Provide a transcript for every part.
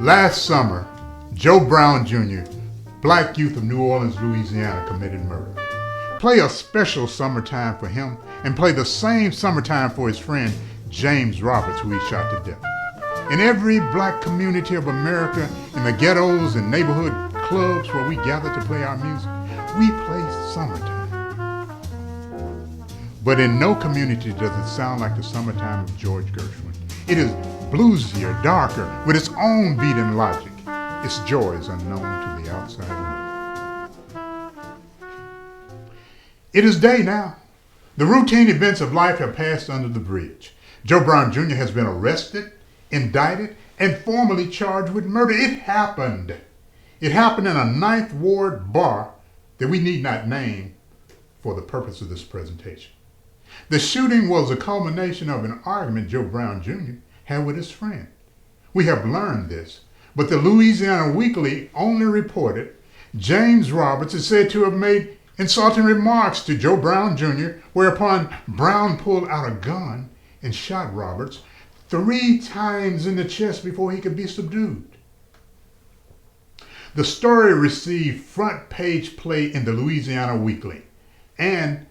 Last summer, Joe Brown Jr., black youth of New Orleans, Louisiana, committed murder. Play a special summertime for him and play the same summertime for his friend James Roberts, who he shot to death. In every black community of America, in the ghettos and neighborhood clubs where we gather to play our music, we play summertime. But in no community does it sound like the summertime of George Gershwin. It is bluesier, darker, with its own beat and logic. Its joys unknown to the outside world. It is day now. The routine events of life have passed under the bridge. Joe Brown Jr. has been arrested, indicted, and formally charged with murder. It happened. It happened in a Ninth Ward bar that we need not name for the purpose of this presentation. The shooting was a culmination of an argument Joe Brown Jr. had with his friend. We have learned this, but the Louisiana Weekly only reported James Roberts is said to have made insulting remarks to Joe Brown Jr., whereupon Brown pulled out a gun and shot Roberts 3 times in the chest before he could be subdued. The story received front page play in the Louisiana Weekly and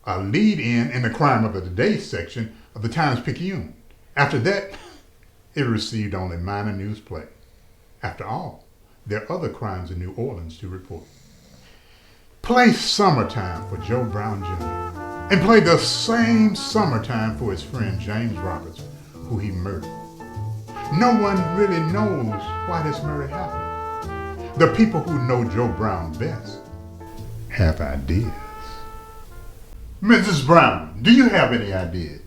a lead-in in the Crime of the Day section of the Times-Picayune. After that, it received only minor news play. After all, there are other crimes in New Orleans to report. Play Summertime for Joe Brown Jr. and play the same summertime for his friend James Roberts, who he murdered. No one really knows why this murder happened. The people who know Joe Brown best have ideas. Mrs. Brown, do you have any ideas?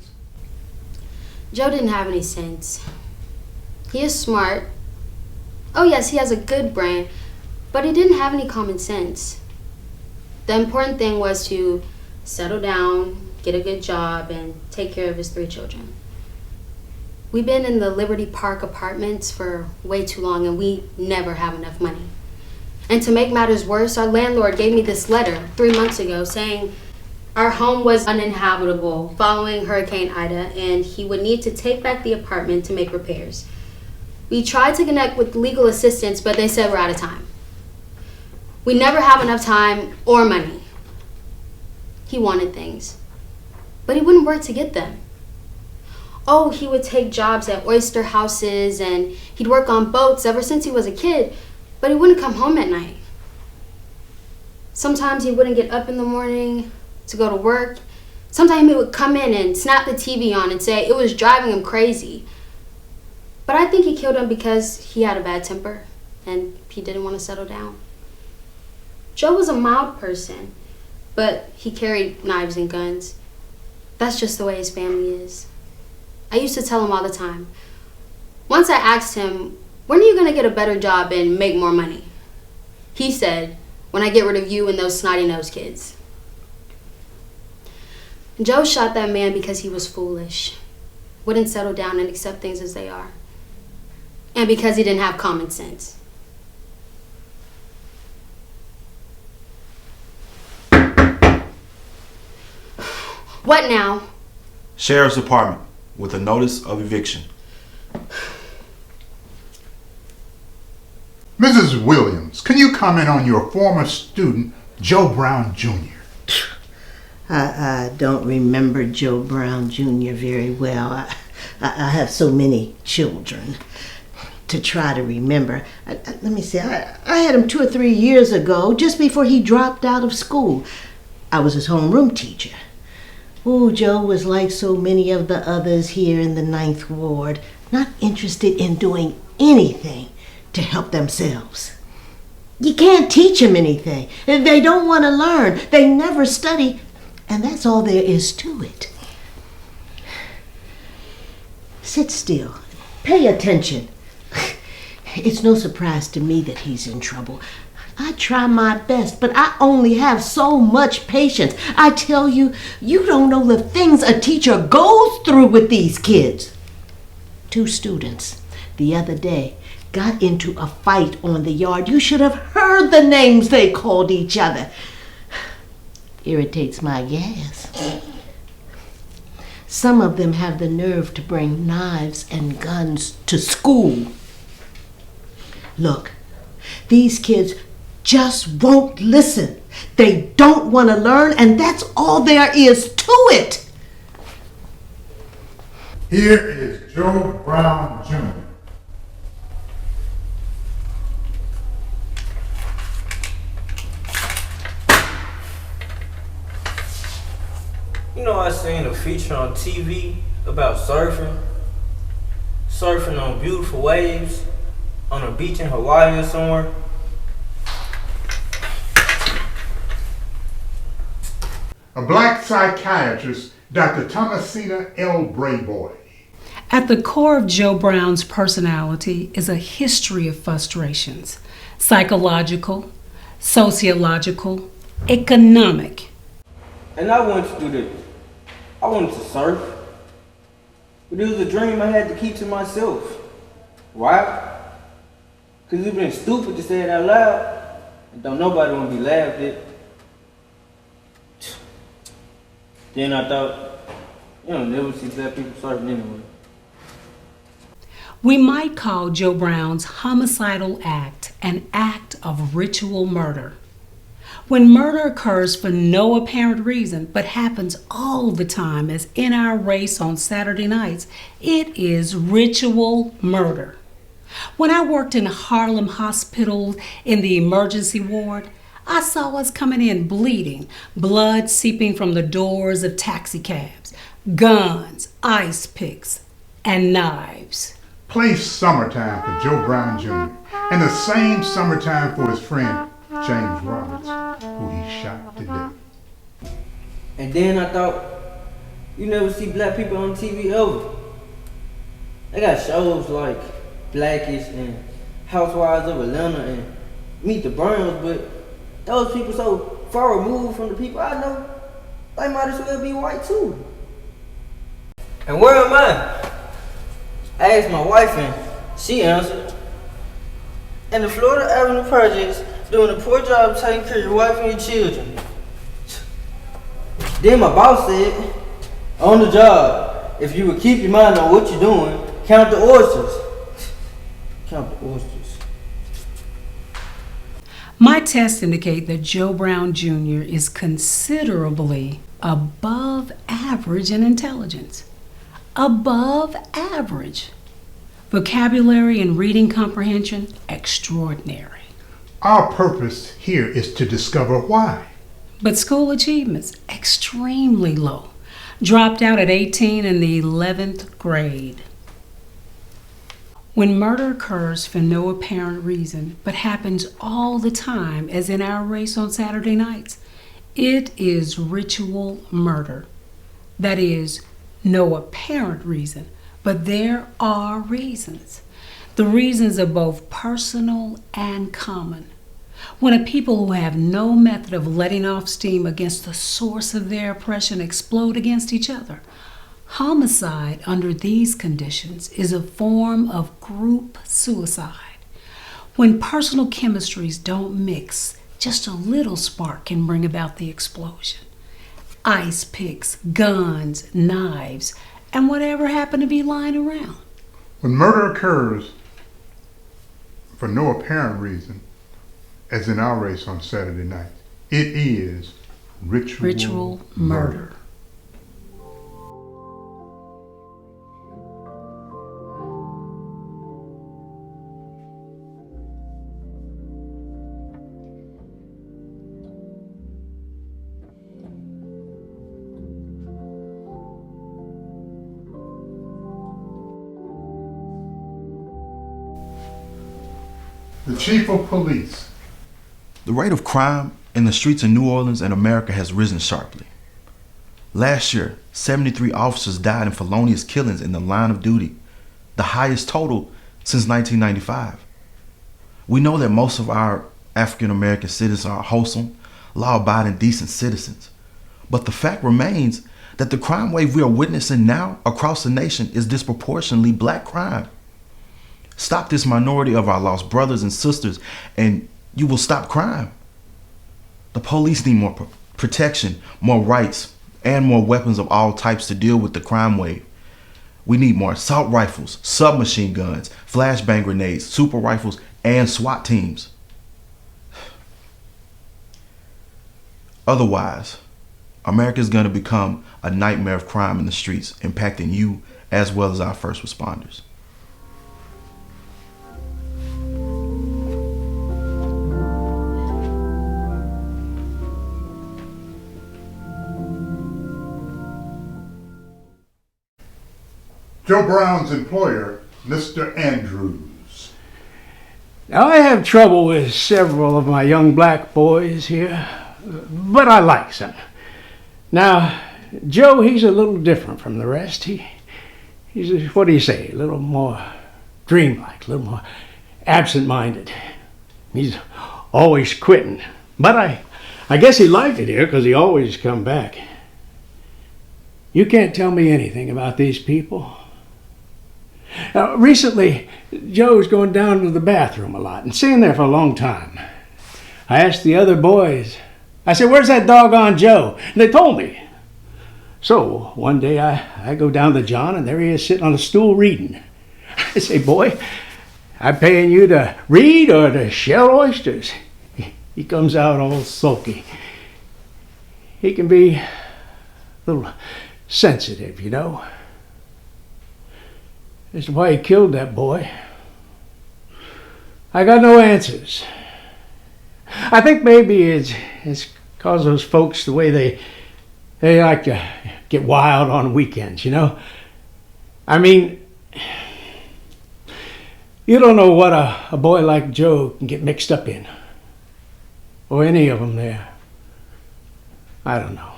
Joe didn't have any sense. He is smart. Oh yes, he has a good brain, but he didn't have any common sense. The important thing was to settle down, get a good job, and take care of his 3 children. We've been in the Liberty Park apartments for way too long, and we never have enough money. And to make matters worse, our landlord gave me this letter 3 months ago saying our home was uninhabitable following Hurricane Ida, and he would need to take back the apartment to make repairs. We tried to connect with legal assistance, but they said we're out of time. We never have enough time or money. He wanted things, but he wouldn't work to get them. Oh, he would take jobs at oyster houses, and he'd work on boats ever since he was a kid, but he wouldn't come home at night. Sometimes he wouldn't get up in the morning to go to work. Sometimes he would come in and snap the TV on and say it was driving him crazy. But I think he killed him because he had a bad temper and he didn't want to settle down. Joe was a mild person, but he carried knives and guns. That's just the way his family is. I used to tell him all the time. Once I asked him, when are you going to get a better job and make more money? He said, when I get rid of you and those snotty-nosed kids. Joe shot that man because he was foolish, wouldn't settle down and accept things as they are, and because he didn't have common sense. What now? Sheriff's Department with a notice of eviction. Mrs. Williams, can you comment on your former student, Joe Brown Jr.? I don't remember Joe Brown Jr. very well. I have so many children to try to remember. Let me see. I had him 2 or 3 years ago, just before he dropped out of school. I was his homeroom teacher. Oh, Joe was like so many of the others here in the Ninth Ward, not interested in doing anything to help themselves. You can't teach them anything. They don't want to learn. They never study, and that's all there is to it. Sit still. Pay attention. It's no surprise to me that he's in trouble. I try my best, but I only have so much patience. I tell you, you don't know the things a teacher goes through with these kids. 2 students the other day got into a fight on the yard. You should have heard the names they called each other. Irritates my gas. Some of them have the nerve to bring knives and guns to school. Look, these kids just won't listen. They don't want to learn, and that's all there is to it. Here is Joe Brown Jr. You know, I seen a feature on TV about surfing. Surfing on beautiful waves on a beach in Hawaii or somewhere. A black psychiatrist, Dr. Thomasina L. Brayboy. At the core of Joe Brown's personality is a history of frustrations, psychological, sociological, economic. And I wanted to do this. I wanted to surf. But it was a dream I had to keep to myself. Why? Because it's been stupid to say it out loud. And don't nobody want to be laughed at. Then I thought, you don't never see black people surfing anyway. We might call Joe Brown's homicidal act an act of ritual murder. When murder occurs for no apparent reason but happens all the time, as in our race on Saturday nights, it is ritual murder. When I worked in Harlem Hospital in the emergency ward, I saw us coming in bleeding, blood seeping from the doors of taxicabs, guns, ice picks, and knives. Play Summertime for Joe Brown Jr. and the same Summertime for his friend James Roberts, who he shot to death. And then I thought, you never see black people on TV ever. They got shows like Blackish and Housewives of Atlanta and Meet the Browns, but those people so far removed from the people I know, they might as well be white too. And where am I? I asked my wife and she answered, in the Florida Avenue Projects, doing a poor job taking care of your wife and your children. Then my boss said, on the job, if you would keep your mind on what you're doing, count the oysters. Count the oysters. My tests indicate that Joe Brown Jr. is considerably above average in intelligence. Above average. Vocabulary and reading comprehension, extraordinary. Our purpose here is to discover why. But school achievements, extremely low. Dropped out at 18 in the 11th grade. When murder occurs for no apparent reason, but happens all the time, as in our race on Saturday nights, it is ritual murder. That is, no apparent reason, but there are reasons. The reasons are both personal and common. When a people who have no method of letting off steam against the source of their oppression explode against each other, homicide under these conditions is a form of group suicide. When personal chemistries don't mix, just a little spark can bring about the explosion. Ice picks, guns, knives, and whatever happened to be lying around. When murder occurs for no apparent reason, as in our race on Saturday night, it is ritual murder. The chief of police. The rate of crime in the streets of New Orleans and America has risen sharply. Last year, 73 officers died in felonious killings in the line of duty, the highest total since 1995. We know that most of our African American citizens are wholesome, law-abiding, decent citizens. But the fact remains that the crime wave we are witnessing now across the nation is disproportionately black crime. Stop this minority of our lost brothers and sisters, and you will stop crime. The police need more protection, more rights, and more weapons of all types to deal with the crime wave. We need more assault rifles, submachine guns, flashbang grenades, super rifles, and SWAT teams. Otherwise, America is going to become a nightmare of crime in the streets, impacting you as well as our first responders. Joe Brown's employer, Mr. Andrews. Now, I have trouble with several of my young black boys here, but I like some. Now, Joe, he's a little different from the rest. He's what do you say, a little more dreamlike, a little more absent-minded. He's always quitting, but I guess he liked it here because he always come back. You can't tell me anything about these people. Now, recently, Joe was going down to the bathroom a lot and staying there for a long time. I asked the other boys, I said, "Where's that doggone Joe?" And they told me. So one day I go down to John, and there he is sitting on a stool reading. I say, "Boy, I'm paying you to read or to shell oysters?" He comes out all sulky. He can be a little sensitive, you know. As to why he killed that boy, I got no answers. I think maybe it's because those folks, the way they like to get wild on weekends, you know? I mean, you don't know what a boy like Joe can get mixed up in. Or any of them there. I don't know.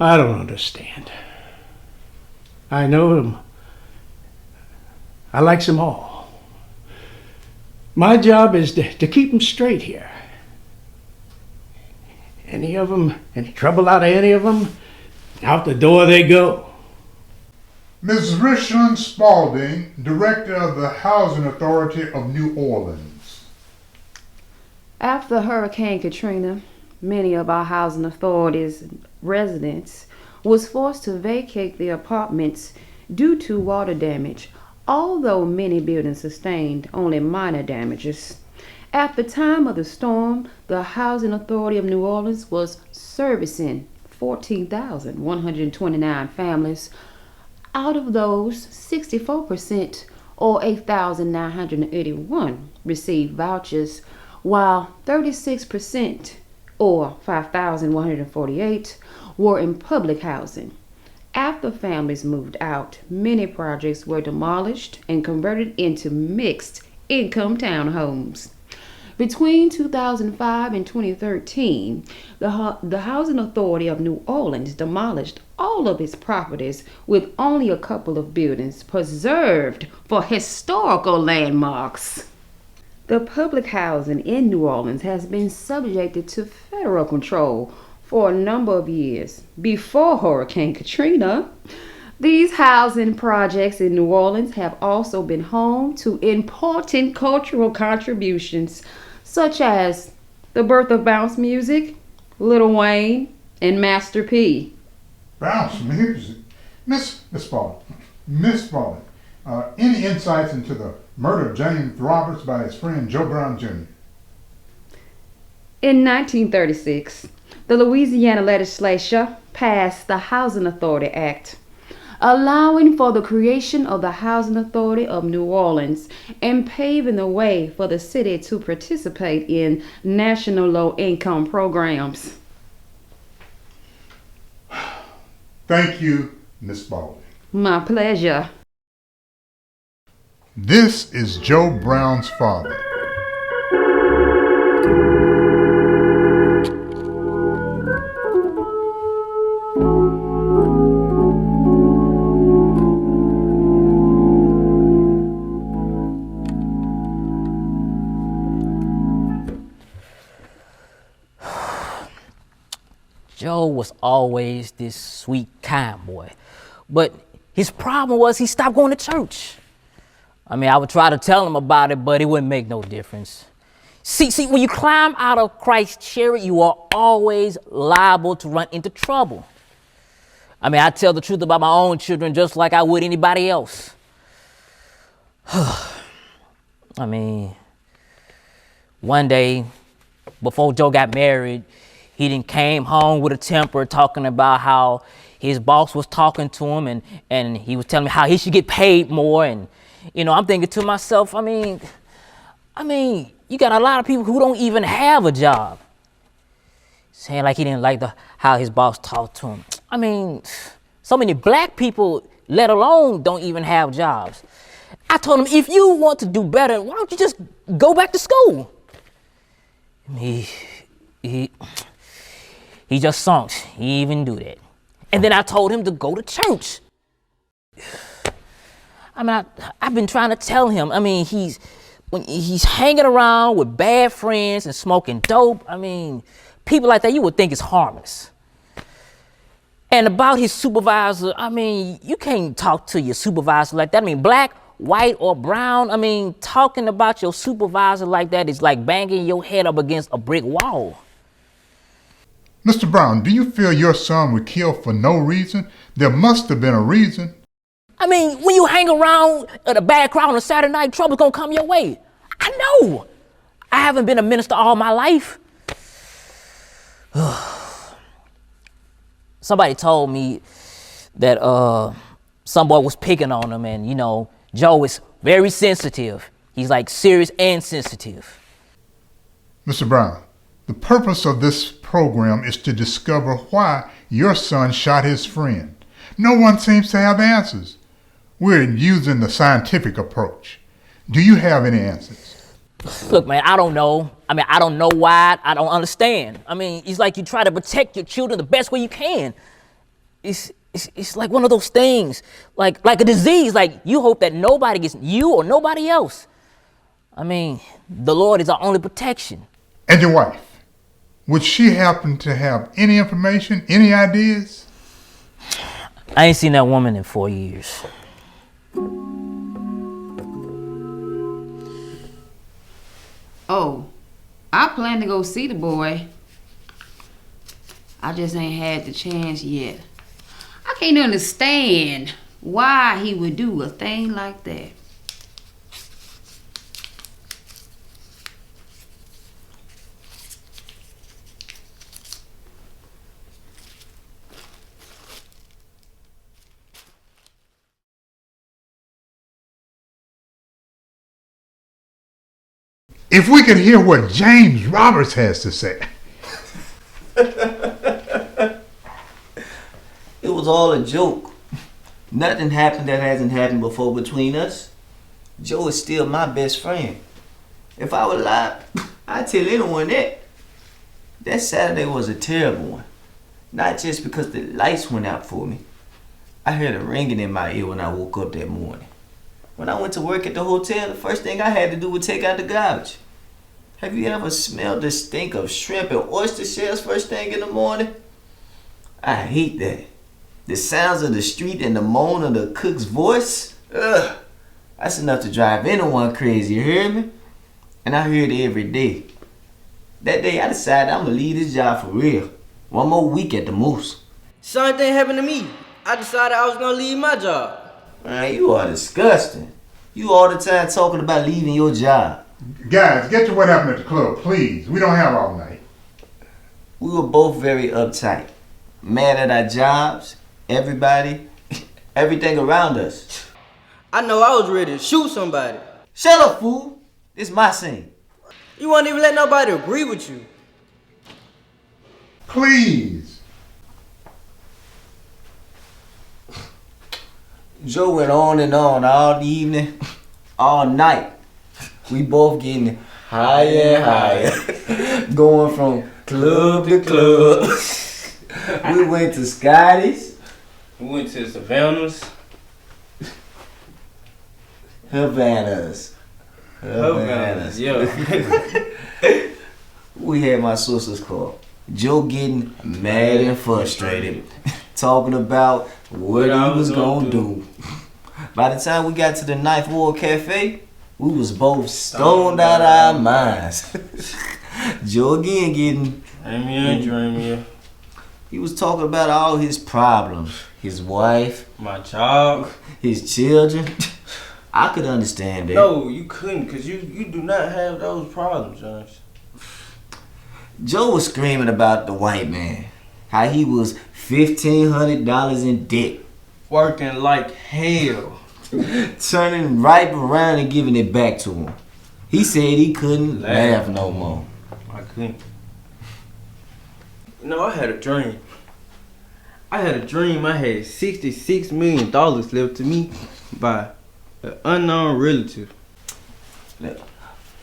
I don't understand. I know them. I likes them all. My job is to keep them straight here. Any of them, any trouble out of any of them, out the door they go. Ms. Richland Spaulding, Director of the Housing Authority of New Orleans. After Hurricane Katrina, many of our housing authorities residents was forced to vacate their apartments due to water damage, although many buildings sustained only minor damages. At the time of the storm, the Housing Authority of New Orleans was servicing 14,129 families. Out of those, 64% or 8,981 received vouchers, while 36% or 5,148 were in public housing. After families moved out, many projects were demolished and converted into mixed income townhomes. Between 2005 and 2013, the Housing Authority of New Orleans demolished all of its properties, with only a couple of buildings preserved for historical landmarks. The public housing in New Orleans has been subjected to federal control for a number of years. Before Hurricane Katrina, these housing projects in New Orleans have also been home to important cultural contributions, such as the birth of bounce music, Lil Wayne, and Master P. Bounce music? Miss Spaulding, any insights into the murder of James Roberts by his friend Joe Brown Jr.? In 1936, the Louisiana legislature passed the Housing Authority Act, allowing for the creation of the Housing Authority of New Orleans and paving the way for the city to participate in national low-income programs. Thank you, Miss Spaulding. My pleasure. This is Joe Brown's father. Joe was always this sweet, kind boy. But his problem was he stopped going to church. I mean, I would try to tell him about it, but it wouldn't make no difference. See, when you climb out of Christ's chariot, you are always liable to run into trouble. I mean, I tell the truth about my own children just like I would anybody else. I mean, one day before Joe got married, he done came home with a temper talking about how his boss was talking to him and he was telling me how he should get paid more. And, you know, I'm thinking to myself, I mean, you got a lot of people who don't even have a job. Saying like he didn't like how his boss talked to him. I mean, so many black people, let alone, don't even have jobs. I told him, if you want to do better, why don't you just go back to school? He just sunk. He didn't even do that. And then I told him to go to church. I mean, I've been trying to tell him. I mean, when he's hanging around with bad friends and smoking dope. I mean, people like that you would think is harmless. And about his supervisor, I mean, you can't talk to your supervisor like that. I mean, black, white, or brown, I mean, talking about your supervisor like that is like banging your head up against a brick wall. Mr. Brown, do you feel your son was killed for no reason? There must have been a reason. I mean, when you hang around at a bad crowd on a Saturday night, trouble's gonna come your way. I know. I haven't been a minister all my life. Somebody told me that some boy was picking on him, and, you know, Joe is very sensitive. He's like serious and sensitive. Mr. Brown, the purpose of this program is to discover why your son shot his friend. No one seems to have answers. We're using the scientific approach. Do you have any answers? Look, man, I don't know. I mean, I don't know why. I don't understand. I mean, it's like you try to protect your children the best way you can. It's like one of those things, like a disease. Like you hope that nobody gets you or nobody else. I mean, the Lord is our only protection. And your wife, would she happen to have any information, any ideas? I ain't seen that woman in 4 years. Oh, I plan to go see the boy. I just ain't had the chance yet. I can't understand why he would do a thing like that. If we could hear what James Roberts has to say. It was all a joke. Nothing happened that hasn't happened before between us. Joe is still my best friend. If I were alive, I'd tell anyone that. That Saturday was a terrible one. Not just because the lights went out for me. I heard a ringing in my ear when I woke up that morning. When I went to work at the hotel, the first thing I had to do was take out the garbage. Have you ever smelled the stink of shrimp and oyster shells first thing in the morning? I hate that. The sounds of the street and the moan of the cook's voice, ugh, that's enough to drive anyone crazy, you hear me? And I hear it every day. That day I decided I'm gonna leave this job for real. 1 more week at the most. Same thing happened to me. I decided I was gonna leave my job. Man, you are disgusting. You all the time talking about leaving your job. Guys, get to what happened at the club, please. We don't have all night. We were both very uptight. Mad at our jobs, everybody, everything around us. I know I was ready to shoot somebody. Shut up, fool. This is my scene. You won't even let nobody agree with you. Please. Joe went on and on all the evening, all night. We both getting higher and higher, going from club to club. We went to Scotty's. We went to Savannah's. Havana's. Yeah. We had my sister's car. Joe getting mad and frustrated, talking about what he was gonna do. By the time we got to the Ninth Ward Cafe, we was both stoned out of our minds. Joe again getting Dreamier. He was talking about all his problems. his wife, My job. his children. I could understand that. No, you couldn't, because you do not have those problems, Jones. Joe was screaming about the white man, how he was $1,500 in debt, Working like hell. turning right around and giving it back to him. He said he couldn't laugh no more. I couldn't. You know, I had a dream. I had $66 million left to me by an unknown relative.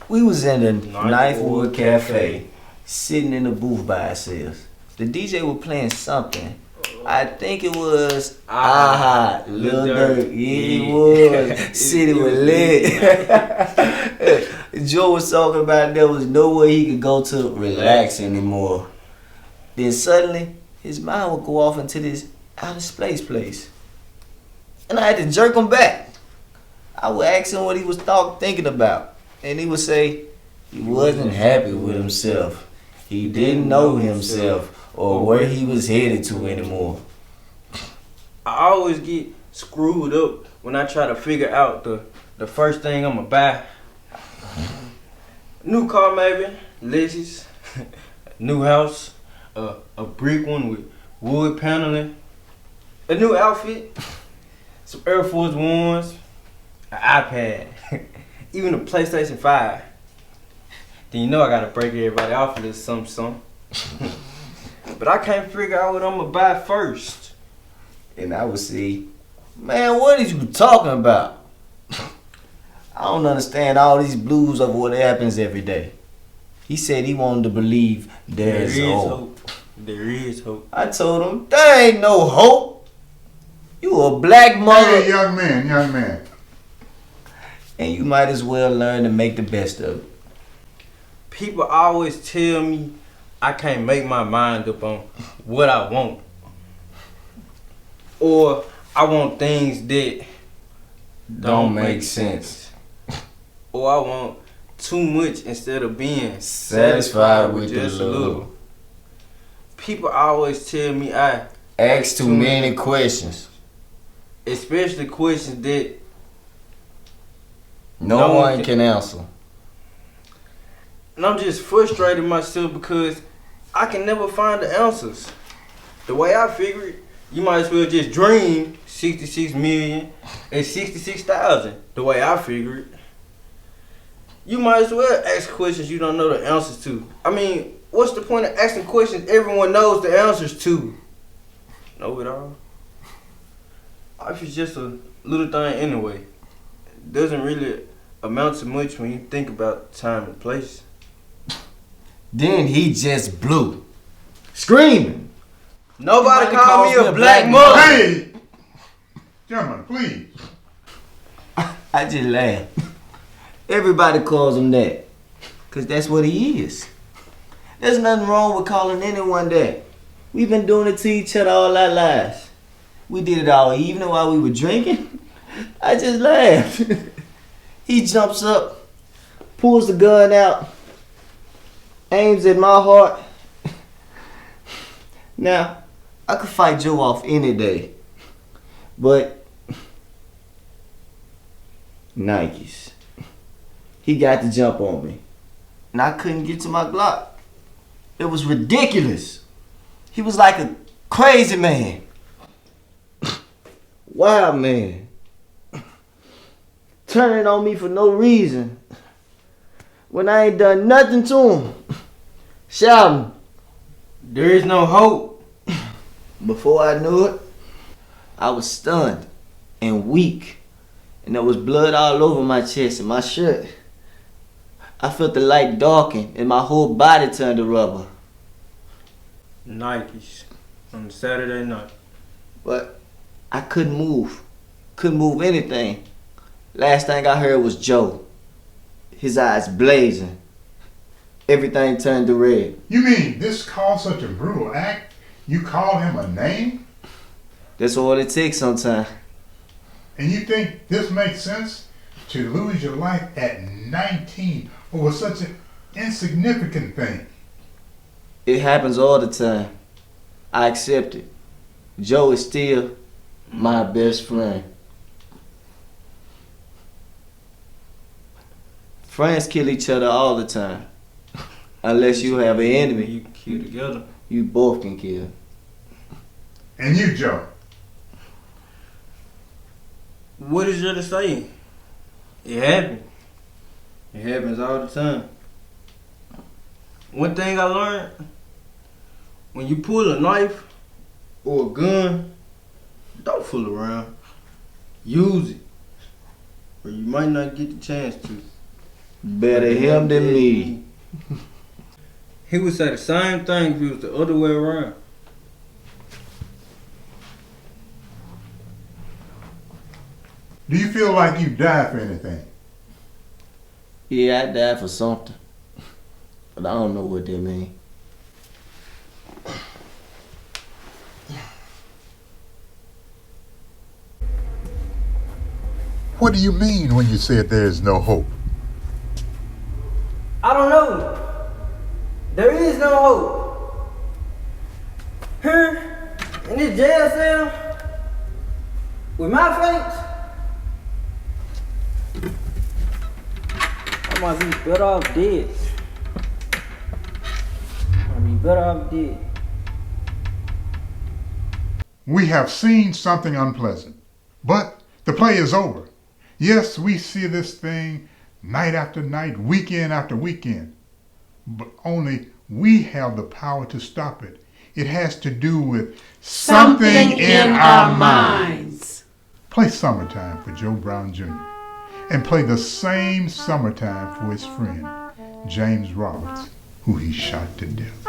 We was in the Knifewood Knifewood Cafe, sitting in the booth by ourselves. The DJ was playing something. I think it was Aha, Lil Durk. Yeah, it was. City was lit. Joe was talking about there was nowhere he could go to relax anymore. Then suddenly, his mind would go off into this outer space place. And I had to jerk him back. I would ask him what he was thinking about. And he would say he wasn't happy with himself. He didn't know himself or where he was headed to anymore. I always get screwed up when I try to figure out the first thing I'm gonna buy. New car maybe, Lexus, new house, a brick one with wood paneling, a new outfit, some Air Force Ones, an iPad, even a PlayStation 5. Then you know I gotta break everybody off a little something. But I can't figure out what I'm gonna buy first. And I would say, man, what is you talking about? I don't understand all these blues of what happens every day. He said he wanted to believe there is hope. There is hope. I told him, there ain't no hope. You a black mother. Hey, young man. And you might as well learn to make the best of it. People always tell me I can't make my mind up on what I want. Or I want things that Don't make sense. Or I want too much instead of being Satisfied with just a little. People always tell me I Ask too many questions. especially questions that No one can answer. and I'm just frustrated myself because I can never find the answers. The way I figure it, you might as well just dream 66 million and 66,000. The way I figure it. You might as well ask questions you don't know the answers to. I mean, what's the point of asking questions everyone knows the answers to? Know it all. Life is just a little thing anyway. It doesn't really amount to much when you think about time and place. Then he just blew. Screaming. Nobody called me a black mother. Hey! Gentlemen, please. I just laugh. Everybody calls him that. Because that's what he is. There's nothing wrong with calling anyone that. We've been doing it to each other all our lives. We did it all evening while we were drinking. I just laughed. He jumps up, pulls the gun out, aims at my heart. Now, I could fight Joe off any day. But Nikes. He got to jump on me. And I couldn't get to my Glock. It was ridiculous. He was like a crazy man. Wild man. Turning on me for no reason. When I ain't done nothing to him. Shouting. There is no hope. Before I knew it, I was stunned and weak. And there was blood all over my chest and my shirt. I felt the light darken and my whole body turned to rubber. Nikes on Saturday night. But I couldn't move. Couldn't move anything. Last thing I heard was Joe. His eyes blazing. Everything turned to red. You mean this caused such a brutal act? You called him a name? That's all it takes sometimes. And you think this makes sense? To lose your life at 19 over such an insignificant thing? It happens all the time. I accept it. Joe is still My best friend. Friends kill each other all the time. Unless you have an enemy, You can kill together. you both can kill. And you, Joe? What is there to say? It happened. It happens all the time. One thing I learned, when you pull a knife or a gun, don't fool around. Use it. Or you might not get the chance to. Better him than me. He would say the same thing if it was the other way around. Do you feel like you died for anything? Yeah, I died for something. But I don't know what that means. What do you mean when you said there is no hope? I don't know. There is no hope. Here, in this jail cell, with my face, I might be better off dead. I'd be better off dead. We have seen something unpleasant, but the play is over. Yes, we see this thing night after night, weekend after weekend, but only we have the power to stop it. It has to do with something in our minds. Play Summertime for Joe Brown Jr. and play the same Summertime for his friend, James Roberts, who he shot to death.